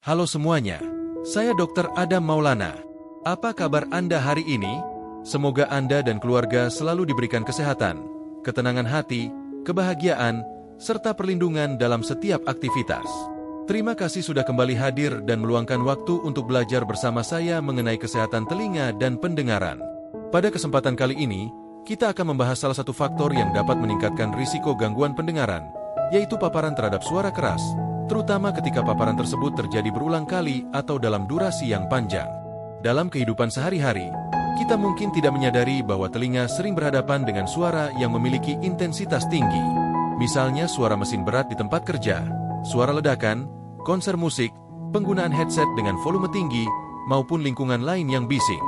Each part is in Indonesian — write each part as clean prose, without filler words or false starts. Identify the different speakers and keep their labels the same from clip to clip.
Speaker 1: Halo semuanya, saya Dr. Adam Maulana. Apa kabar Anda hari ini? Semoga Anda dan keluarga selalu diberikan kesehatan, ketenangan hati, kebahagiaan, serta perlindungan dalam setiap aktivitas. Terima kasih sudah kembali hadir dan meluangkan waktu untuk belajar bersama saya mengenai kesehatan telinga dan pendengaran. Pada kesempatan kali ini, kita akan membahas salah satu faktor yang dapat meningkatkan risiko gangguan pendengaran, yaitu paparan terhadap suara keras, terutama ketika paparan tersebut terjadi berulang kali atau dalam durasi yang panjang. Dalam kehidupan sehari-hari, kita mungkin tidak menyadari bahwa telinga sering berhadapan dengan suara yang memiliki intensitas tinggi. Misalnya suara mesin berat di tempat kerja, suara ledakan, konser musik, penggunaan headset dengan volume tinggi, maupun lingkungan lain yang bising.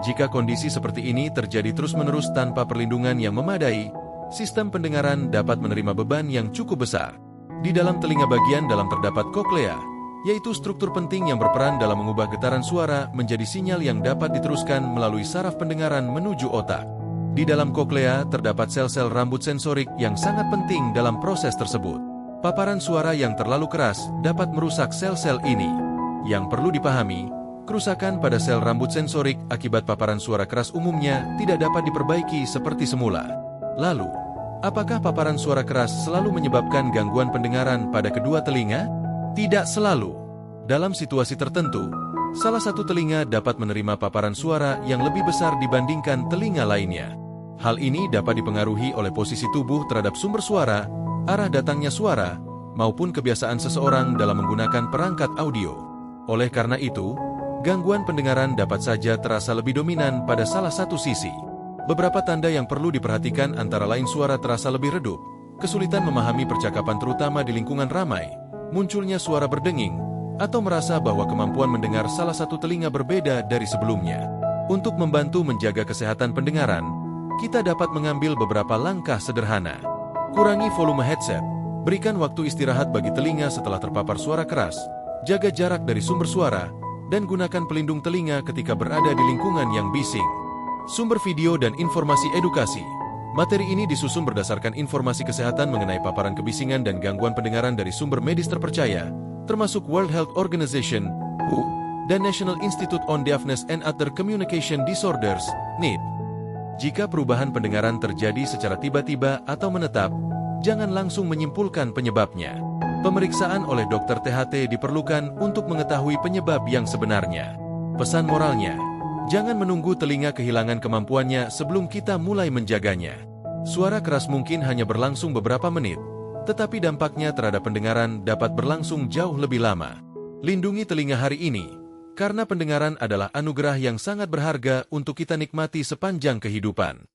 Speaker 1: Jika kondisi seperti ini terjadi terus-menerus tanpa perlindungan yang memadai, sistem pendengaran dapat menerima beban yang cukup besar. Di dalam telinga bagian dalam terdapat koklea, yaitu struktur penting yang berperan dalam mengubah getaran suara menjadi sinyal yang dapat diteruskan melalui saraf pendengaran menuju otak. Di dalam koklea terdapat sel-sel rambut sensorik yang sangat penting dalam proses tersebut. Paparan suara yang terlalu keras dapat merusak sel-sel ini. Yang perlu dipahami, kerusakan pada sel rambut sensorik akibat paparan suara keras umumnya tidak dapat diperbaiki seperti semula. Lalu, apakah paparan suara keras selalu menyebabkan gangguan pendengaran pada kedua telinga? Tidak selalu. Dalam situasi tertentu, salah satu telinga dapat menerima paparan suara yang lebih besar dibandingkan telinga lainnya. Hal ini dapat dipengaruhi oleh posisi tubuh terhadap sumber suara, arah datangnya suara, maupun kebiasaan seseorang dalam menggunakan perangkat audio. Oleh karena itu, gangguan pendengaran dapat saja terasa lebih dominan pada salah satu sisi. Beberapa tanda yang perlu diperhatikan antara lain suara terasa lebih redup, kesulitan memahami percakapan terutama di lingkungan ramai, munculnya suara berdenging, atau merasa bahwa kemampuan mendengar salah satu telinga berbeda dari sebelumnya. Untuk membantu menjaga kesehatan pendengaran, kita dapat mengambil beberapa langkah sederhana. Kurangi volume headset, berikan waktu istirahat bagi telinga setelah terpapar suara keras, jaga jarak dari sumber suara, dan gunakan pelindung telinga ketika berada di lingkungan yang bising. Sumber video dan informasi edukasi. Materi ini disusun berdasarkan informasi kesehatan mengenai paparan kebisingan dan gangguan pendengaran dari sumber medis terpercaya, termasuk World Health Organization (WHO) dan National Institute on Deafness and Other Communication Disorders (NID). Jika perubahan pendengaran terjadi secara tiba-tiba atau menetap, jangan langsung menyimpulkan penyebabnya. Pemeriksaan oleh dokter THT diperlukan untuk mengetahui penyebab yang sebenarnya. Pesan moralnya, jangan menunggu telinga kehilangan kemampuannya sebelum kita mulai menjaganya. Suara keras mungkin hanya berlangsung beberapa menit, tetapi dampaknya terhadap pendengaran dapat berlangsung jauh lebih lama. Lindungi telinga hari ini, karena pendengaran adalah anugerah yang sangat berharga untuk kita nikmati sepanjang kehidupan.